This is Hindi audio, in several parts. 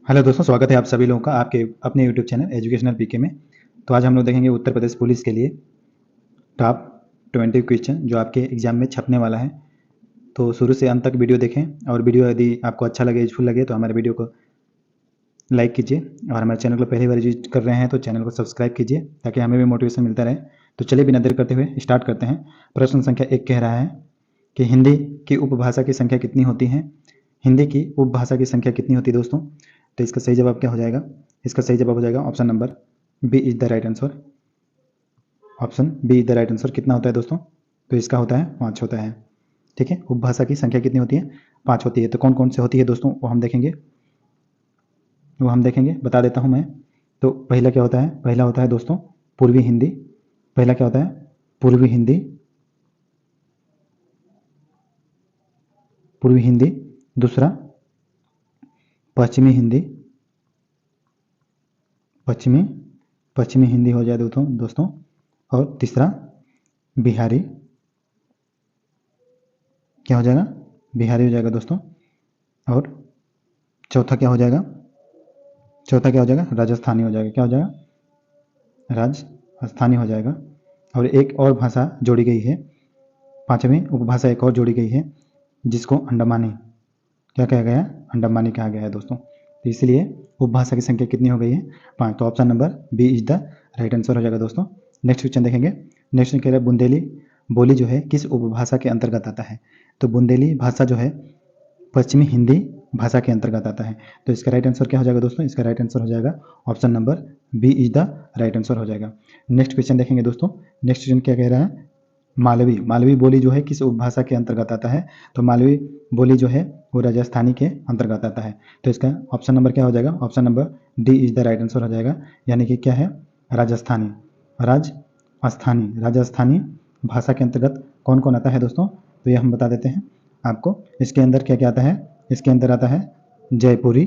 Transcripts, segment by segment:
हेलो दोस्तों, स्वागत है आप सभी लोगों का आपके अपने यूट्यूब चैनल एजुकेशनल पीके में। तो आज हम लोग देखेंगे उत्तर प्रदेश पुलिस के लिए टॉप 20 क्वेश्चन जो आपके एग्जाम में छपने वाला है। तो शुरू से अंत तक वीडियो देखें और वीडियो यदि आपको अच्छा लगे, यूजफुल लगे तो हमारे वीडियो को लाइक कीजिए और हमारे चैनल को पहली बार विजिट कर रहे हैं तो चैनल को सब्सक्राइब कीजिए ताकि हमें भी मोटिवेशन मिलता रहे। तो चलिए बिना देर करते हुए स्टार्ट करते हैं। प्रश्न संख्या 1 कह रहा है कि हिंदी की उपभाषा की संख्या कितनी होती है। हिंदी की उपभाषा की संख्या कितनी होती है दोस्तों? तो इसका सही जवाब क्या हो जाएगा? इसका सही जवाब हो जाएगा option number B is the right answer. Option B is the right answer. कितना होता है दोस्तों? तो इसका होता है 5 होता है। ठीक है, उपभाषा की संख्या कितनी होती है? 5 होती है। तो कौन कौन से होती है दोस्तों वो हम देखेंगे, बता देता हूँ मैं। तो पहला क्या होता है? पहला होता है दोस्तों पूर्वी हिंदी। पहला क्या होता है? पूर्वी हिंदी। पूर्वी हिंदी। दूसरा पश्चिमी हिंदी। पश्चिमी पश्चिमी हिंदी हो जाए दोस्तों। और तीसरा बिहारी। क्या हो जाएगा? बिहारी हो जाएगा दोस्तों। और चौथा क्या हो जाएगा? चौथा क्या हो जाएगा? राजस्थानी हो जाएगा। क्या हो जाएगा? राजस्थानी हो जाएगा। और एक और भाषा जोड़ी गई है, पांचवीं उपभाषा एक और जोड़ी गई है जिसको अंडमानी क्या कहा गया है? अंडमानी कहा गया है दोस्तों। तो इसलिए उपभाषा की संख्या कितनी हो गई है? 5। तो option number B is the right answer हो जाएगा दोस्तों। नेक्स्ट क्वेश्चन देखेंगे। नेक्स्ट कह रहा है बुंदेली बोली जो है किस उपभाषा के अंतर्गत आता है। तो बुंदेली भाषा जो है पश्चिमी हिंदी भाषा के अंतर्गत आता है। तो इसका राइट आंसर क्या हो जाएगा दोस्तों? इसका राइट आंसर हो जाएगा option number B is the right answer हो जाएगा। नेक्स्ट क्वेश्चन देखेंगे दोस्तों। नेक्स्ट क्वेश्चन क्या कह रहा है? मालवी बोली जो है किस उपभाषा के अंतर्गत आता है। तो मालवी बोली जो है वो राजस्थानी के अंतर्गत आता है। तो इसका ऑप्शन नंबर क्या हो जाएगा? Option number D is the right answer हो जाएगा। यानी कि क्या है? राजस्थानी। राजस्थानी भाषा के अंतर्गत कौन कौन आता है दोस्तों? तो ये हम बता देते हैं आपको। इसके अंदर क्या क्या आता है? इसके अंदर आता है जयपुरी।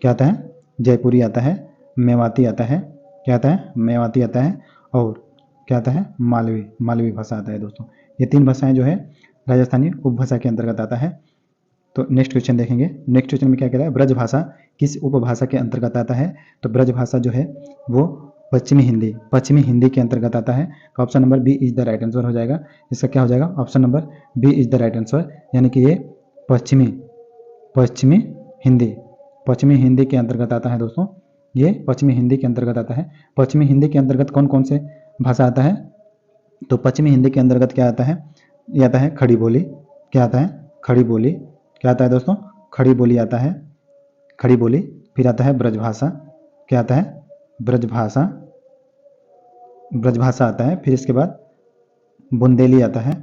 क्या आता है? जयपुरी आता है। मेवाती आता है। क्या आता है? मेवाती आता है। और क्या आता है? मालवी भाषा आता है दोस्तों। ये 3 भाषाएं जो है राजस्थानी उपभाषा के अंतर्गत आता है। तो नेक्स्ट क्वेश्चन देखेंगे। नेक्स्ट क्वेश्चन में क्या कह रहा है? ब्रज भाषा किस उपभाषा के अंतर्गत आता है। तो ब्रज भाषा जो है वो पश्चिमी हिंदी के अंतर्गत आता है। तो option number B is the right answer हो जाएगा। इसका क्या हो जाएगा? Option number B is the right answer. यानी कि ये पश्चिमी पश्चिमी हिंदी पश्चिमी हिंदी के अंतर्गत आता है दोस्तों। ये पश्चिमी हिंदी के अंतर्गत आता है। पश्चिमी हिंदी के अंतर्गत कौन कौन से भाषा आता है? तो पश्चिमी हिंदी के अंतर्गत क्या आता है? ये आता है खड़ी बोली। क्या आता है? खड़ी बोली। क्या आता है दोस्तों? खड़ी बोली आता है। खड़ी बोली। फिर आता है ब्रजभाषा। क्या आता है? ब्रजभाषा। ब्रजभाषा आता है। फिर इसके बाद बुंदेली आता है।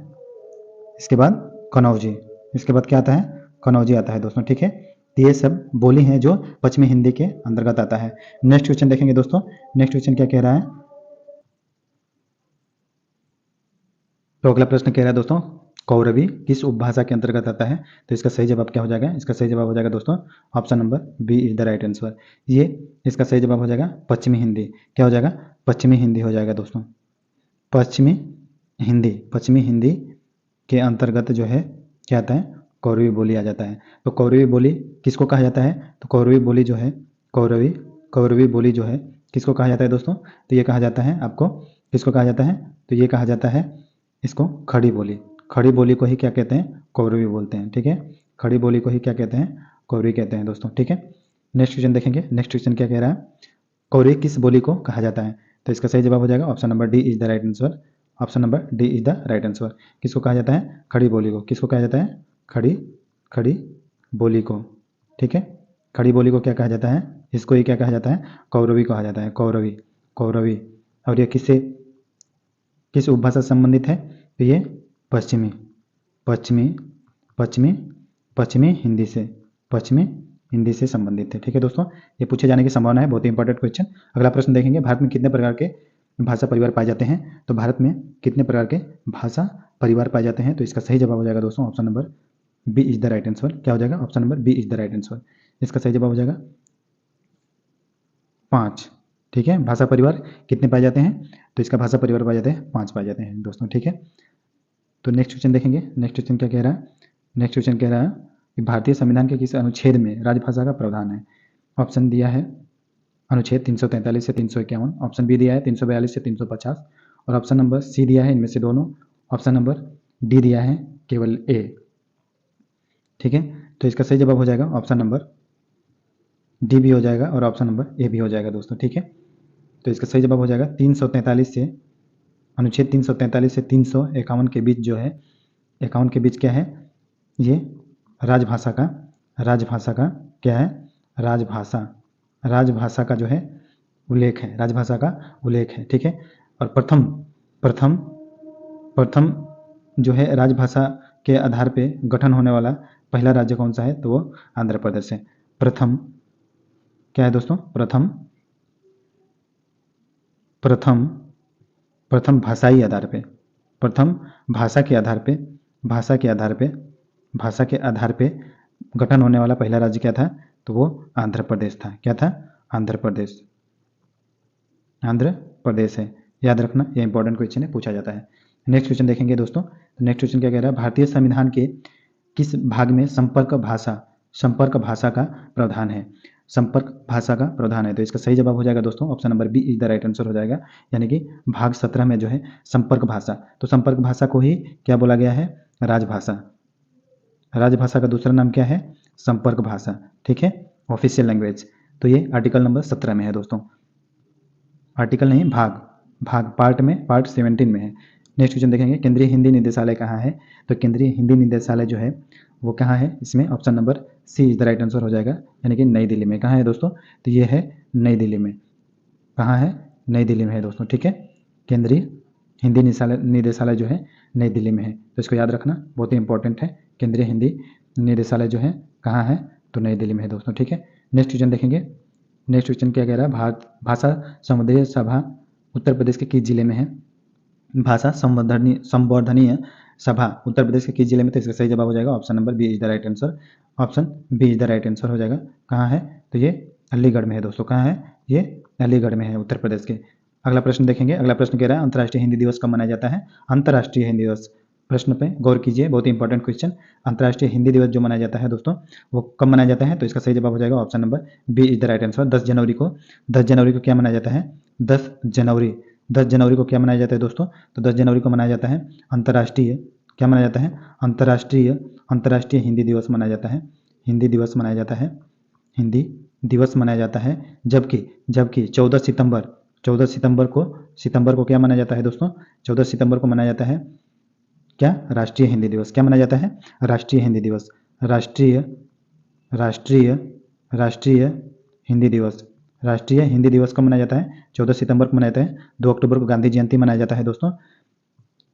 इसके बाद कनौजी। इसके बाद क्या आता है? कनौजी आता है दोस्तों। ठीक है, तो ये सब बोली हैं जो पश्चिमी हिंदी के अंतर्गत आता है। नेक्स्ट क्वेश्चन देखेंगे दोस्तों। नेक्स्ट क्वेश्चन क्या कह रहा है? तो अगला प्रश्न कह रहा है दोस्तों कौरवी किस उपभाषा के अंतर्गत आता है। तो इसका सही जवाब क्या हो जाएगा? इसका सही जवाब हो जाएगा दोस्तों option number B is the right answer. ये इसका सही जवाब हो जाएगा पश्चिमी हिंदी। क्या हो जाएगा? पश्चिमी हिंदी हो जाएगा दोस्तों। पश्चिमी हिंदी के अंतर्गत जो है क्या आता है? कौरवी बोली आ जाता है। तो कौरवी बोली किसको कहा जाता है? तो कौरवी बोली जो है कौरवी बोली जो है किसको कहा जाता है दोस्तों? तो ये कहा जाता है आपको किसको कहा जाता है? तो ये कहा जाता है इसको खड़ी बोली। खड़ी बोली को ही क्या कहते हैं? कौरवी बोलते हैं। ठीक है, खड़ी बोली को ही क्या कहते हैं? कौरवी कहते हैं दोस्तों। ठीक है, नेक्स्ट क्वेश्चन देखेंगे। नेक्स्ट क्वेश्चन क्या कह रहा है? कौरवी किस बोली को कहा जाता है। तो इसका सही जवाब हो जाएगा option number D is the right answer. Option number D is the right answer. किसको कहा जाता है? खड़ी बोली को। किसको कहा जाता है? खड़ी बोली को। ठीक है, खड़ी बोली को क्या कहा जाता है? इसको ही क्या कहा जाता है? कौरवी कहा जाता है। कौरवी। और ये किस उपभाषा से संबंधित है? तो ये पश्चिमी पश्चिमी पश्चिमी पश्चिमी हिंदी से संबंधित है। ठीक है दोस्तों, ये पूछे जाने की संभावना है। बहुत ही इंपॉर्टेंट क्वेश्चन। अगला प्रश्न देखेंगे। भारत में कितने प्रकार के भाषा परिवार पाए जाते हैं। तो भारत में कितने प्रकार के भाषा परिवार पाए जाते हैं। तो इसका सही जवाब हो जाएगा दोस्तों option number B is the right answer. क्या हो जाएगा? Option number B is the right answer. इसका सही जवाब हो जाएगा 5। ठीक है, भाषा परिवार कितने पाए जाते हैं? तो इसका भाषा परिवार पाए जाते हैं 5 पाए जाते हैं दोस्तों। ठीक है, तो नेक्स्ट क्वेश्चन देखेंगे। नेक्स्ट क्वेश्चन क्या कह रहा है? नेक्स्ट क्वेश्चन कह रहा है कि भारतीय संविधान के किस अनुच्छेद में राजभाषा का प्रावधान है। ऑप्शन दिया है अनुच्छेद 343 से 351, ऑप्शन बी दिया है 342 से 350 और ऑप्शन नंबर सी दिया है इनमें से दोनों, ऑप्शन नंबर डी दिया है केवल ए। ठीक है, तो इसका सही जवाब हो जाएगा ऑप्शन नंबर डी भी हो जाएगा और ऑप्शन नंबर ए भी हो जाएगा दोस्तों। ठीक है, तो इसका सही जवाब हो जाएगा 343 से अनुच्छेद 343 से 351 के बीच जो है, 51 के बीच क्या है, ये राजभाषा का क्या है, राजभाषा का जो है उल्लेख है, राजभाषा का उल्लेख है। ठीक है, और प्रथम जो है राजभाषा के आधार पे गठन होने वाला पहला राज्य कौन सा है, तो वो आंध्र प्रदेश है। प्रथम क्या है दोस्तों, प्रथम भाषाई आधार पे, प्रथम भाषा के आधार पे गठन होने वाला पहला राज्य क्या था, तो वो आंध्र प्रदेश था। क्या था, आंध्र प्रदेश है, याद रखना, ये इंपॉर्टेंट क्वेश्चन है, पूछा जाता है। नेक्स्ट क्वेश्चन देखेंगे दोस्तों, तो नेक्स्ट क्वेश्चन क्या कह रहा है, भारतीय संविधान के किस भाग में संपर्क भाषा का प्रावधान है, संपर्क भाषा का प्रावधान है। तो इसका सही जवाब हो जाएगा दोस्तों option number B is the right answer हो जाएगा, यानी कि भाग 17 में जो है संपर्क भाषा, तो संपर्क भाषा को ही क्या बोला गया है, राजभाषा का दूसरा नाम क्या है, संपर्क भाषा। ठीक है, ऑफिशियल लैंग्वेज, तो ये आर्टिकल नंबर 17 में है दोस्तों, आर्टिकल नहीं, भाग पार्ट 17 में है। नेक्स्ट क्वेश्चन देखेंगे, केंद्रीय हिंदी निदेशालय कहाँ है, तो केंद्रीय हिंदी निदेशालय जो है वो कहाँ है, इसमें option number C is the right answer हो जाएगा, यानी कि नई दिल्ली में। कहाँ है दोस्तों, तो ये है नई दिल्ली में, कहाँ है, नई दिल्ली में है दोस्तों। ठीक है, केंद्रीय हिंदी निदेशालय जो है नई दिल्ली में है, तो इसको याद रखना, बहुत ही इंपॉर्टेंट है। केंद्रीय हिंदी निदेशालय जो है कहाँ है, तो नई दिल्ली में है दोस्तों। ठीक है, नेक्स्ट क्वेश्चन देखेंगे, नेक्स्ट क्वेश्चन क्या कह रहा है, भाषा संवर्धनीय सभा उत्तर प्रदेश के किस जिले में है, भाषा संवर्धनीय सभा उत्तर प्रदेश के किस जिले में, तो इसका सही जवाब हो जाएगा option number B is the right answer, option B is the right answer हो जाएगा। कहाँ है, तो ये अलीगढ़ में है दोस्तों, कहाँ है, ये अलीगढ़ में है उत्तर प्रदेश के। अगला प्रश्न देखेंगे, अगला प्रश्न कह रहा है अंतर्राष्ट्रीय हिंदी दिवस कब मनाया जाता है, अंतर्राष्ट्रीय हिंदी दिवस, प्रश्न पे गौर कीजिए, बहुत ही इंपॉर्टेंट क्वेश्चन। अंतर्राष्ट्रीय हिंदी दिवस जो मनाया जाता है दोस्तों, वो कब मनाया जाता है, तो इसका सही जवाब हो जाएगा option number B is the right answer, 10 जनवरी को। 10 जनवरी को क्या मनाया जाता है, 10 जनवरी को क्या मनाया जाता है दोस्तों, तो 10 जनवरी को मनाया जाता है अंतर्राष्ट्रीय, क्या मनाया जाता है, अंतर्राष्ट्रीय हिंदी दिवस मनाया जाता है, हिंदी दिवस मनाया जाता है। जबकि 14 सितंबर को क्या मनाया जाता है दोस्तों, 14 सितंबर को मनाया जाता है क्या, राष्ट्रीय हिंदी दिवस। क्या मनाया जाता है, राष्ट्रीय हिंदी दिवस, राष्ट्रीय हिंदी दिवस। राष्ट्रीय हिंदी दिवस कब मनाया जाता है, 14 सितंबर को मनाया जाता है। 2 अक्टूबर को गांधी जयंती मनाया जाता है दोस्तों,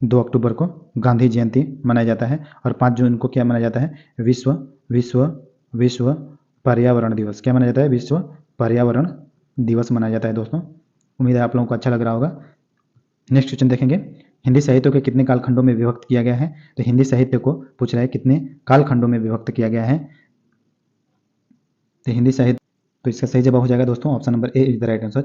2 अक्टूबर को गांधी जयंती मनाया जाता है। और 5 जून को क्या मनाया जाता है, विश्व पर्यावरण दिवस। क्या मनाया जाता है, विश्व पर्यावरण दिवस मनाया जाता है दोस्तों। उम्मीद है आप लोगों को अच्छा लग रहा होगा। नेक्स्ट क्वेश्चन देखेंगे, हिंदी साहित्य को कितने कालखंडों में विभक्त किया गया है, तो हिंदी साहित्य को पूछ रहा है कितने कालखंडों में विभक्त किया गया है, तो हिंदी साहित्य, तो इसका सही जवाब हो जाएगा दोस्तों option number A is the right answer,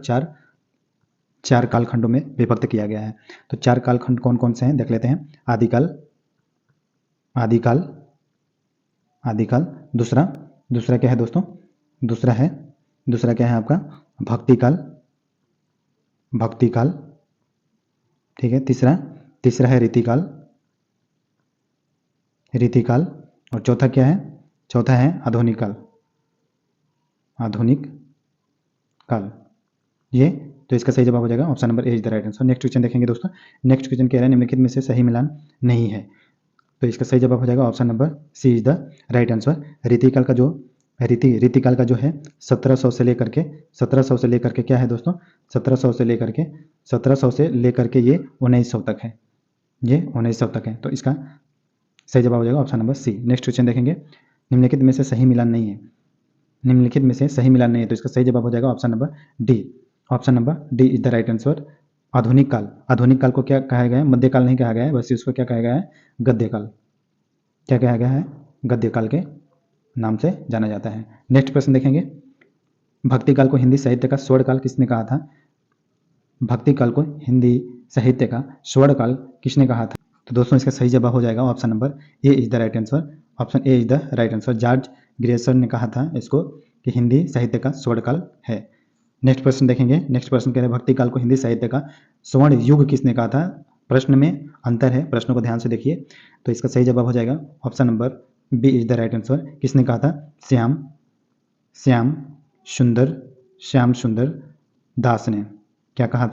चार कालखंडों में विभक्त किया गया है। तो 4 कालखंड कौन कौन से हैं देख लेते हैं, आदिकाल, दूसरा क्या है दोस्तों, दूसरा क्या है आपका भक्तिकाल, ठीक है। तीसरा है रीतिकाल, और चौथा क्या है, चौथा है आधुनिक काल, ये तो इसका सही जवाब हो जाएगा option number A is the right answer. Next question देखेंगे दोस्तों, नेक्स्ट क्वेश्चन कह रहा है निम्नलिखित में से सही मिलान नहीं है, तो इसका सही जवाब हो जाएगा option number C is the right answer. Ritikal का जो है 1700 से लेकर के क्या है दोस्तों, 1700 से लेकर के ये 1900 तक है, ये 1900 तक है, तो इसका सही जवाब हो जाएगा option number C. Next question देखेंगे, निम्नलिखित में से सही मिलान नहीं है, तो इसका सही जवाब हो जाएगा option number D, option number D is the right answer. आधुनिक काल को क्या कहा गया है, मध्यकाल नहीं कहा गया है, बस इसको क्या कहा गया है, गद्यकाल, क्या कहा गया है, गद्यकाल के नाम से जाना जाता है। नेक्स्ट प्रश्न देखेंगे, भक्तिकाल को हिंदी साहित्य का स्वर्णकाल किसने कहा था, भक्तिकाल को हिंदी साहित्य का स्वर्णकाल किसने कहा था, तो दोस्तों इसका सही जवाब हो जाएगा option number A is the right answer, option A is the right answer. George Grierson ने कहा था इसको कि हिंदी साहित्य का स्वर्णकाल है। नेक्स्ट प्रश्न देखेंगे। नेक्स्ट प्रश्न कह रहे हैं भक्ति काल को हिंदी साहित्य का स्वर्ण युग किसने कहा था। प्रश्न में अंतर है, प्रश्न को ध्यान से देखिए। तो इसका सही जवाब हो जाएगा option number B is the right answer. किसने कहा था। श्याम सुंदर दास ने क्या कहा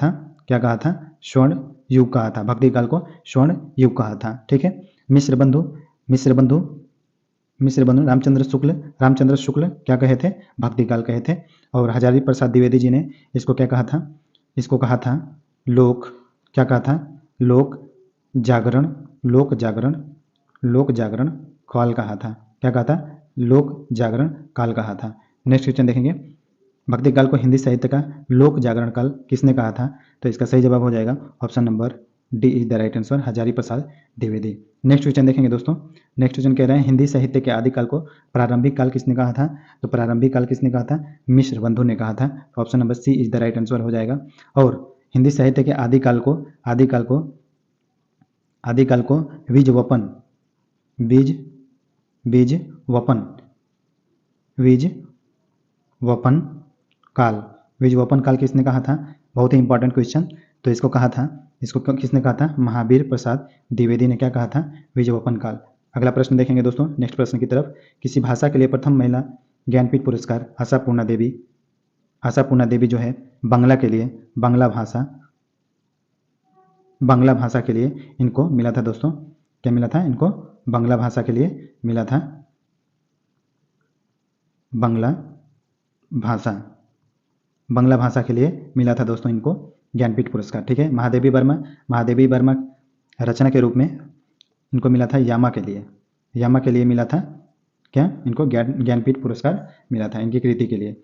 था, स्वर्ण युग कहा था। भक्ति काल को स्वर्ण युग कहा था। ठीक है। मिश्र बंधु रामचंद्र शुक्ल क्या कहे थे, भक्ति काल कहे थे। और हजारी प्रसाद द्विवेदी जी ने इसको क्या कहा था, इसको कहा था लोक जागरण काल कहा था। क्या कहा था, लोक जागरण काल कहा था। नेक्स्ट क्वेश्चन देखेंगे। भक्ति काल को हिंदी साहित्य का लोक जागरण काल किसने कहा था। तो इसका सही जवाब हो जाएगा option number D is the right answer, Hazari Prasad Dwivedi. Next question देखेंगे दोस्तों। नेक्स्ट क्वेश्चन कह रहे हैं हिंदी साहित्य के आदिकाल को प्रारंभिक काल किसने कहा था। तो प्रारंभिक काल किसने कहा था, मिश्र बंधु ने कहा था। तो option number C is the right answer हो जाएगा। और हिंदी साहित्य के आदिकाल को बीज वपन काल किसने कहा था। बहुत ही इंपॉर्टेंट क्वेश्चन। तो इसको किसने कहा था, महावीर प्रसाद द्विवेदी ने क्या कहा था, बीज वपन काल। अगला प्रश्न देखेंगे दोस्तों। नेक्स्ट प्रश्न की तरफ। किसी भाषा के लिए प्रथम महिला ज्ञानपीठ पुरस्कार आशापूर्णा देवी जो है बांग्ला भाषा के लिए इनको मिला था दोस्तों। क्या मिला था इनको, बांग्ला भाषा के लिए मिला था, बांग्ला भाषा के लिए मिला था दोस्तों इनको ज्ञानपीठ पुरस्कार। ठीक है। महादेवी वर्मा रचना के रूप में इनको मिला था यामा के लिए मिला था क्या, इनको ज्ञानपीठ पुरस्कार मिला था इनकी कृति के लिए।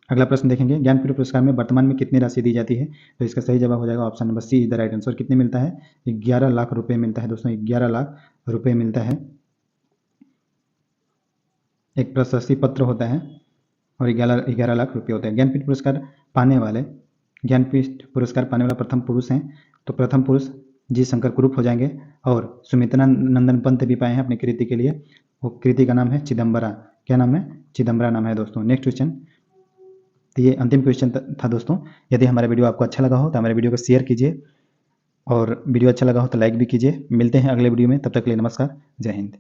अगला प्रश्न देखेंगे। ज्ञानपीठ पुरस्कार में वर्तमान में कितनी राशि दी जाती है। तो इसका सही जवाब हो जाएगा option number C is the right answer. कितने मिलता है, 11 लाख रुपए मिलता है दोस्तों, 11 लाख रुपए मिलता है। एक प्रशस्ति पत्र होता है और 11 लाख रुपये होते हैं। ज्ञानपीठ पुरस्कार पाने वाले प्रथम पुरुष हैं। तो प्रथम पुरुष जी शंकर कुरूप हो जाएंगे। और सुमित्रा नंदन पंत भी पाए हैं अपनी कृति के लिए। वो कृति का नाम है चिदम्बरा। क्या नाम है, चिदम्बरा नाम है दोस्तों। Next question. तो ये अंतिम क्वेश्चन था दोस्तों। यदि हमारा वीडियो आपको अच्छा लगा हो तो हमारे वीडियो को शेयर कीजिए, और वीडियो अच्छा लगा हो तो लाइक भी कीजिए। मिलते हैं अगले वीडियो में, तब तक के लिए नमस्कार, जय हिंद।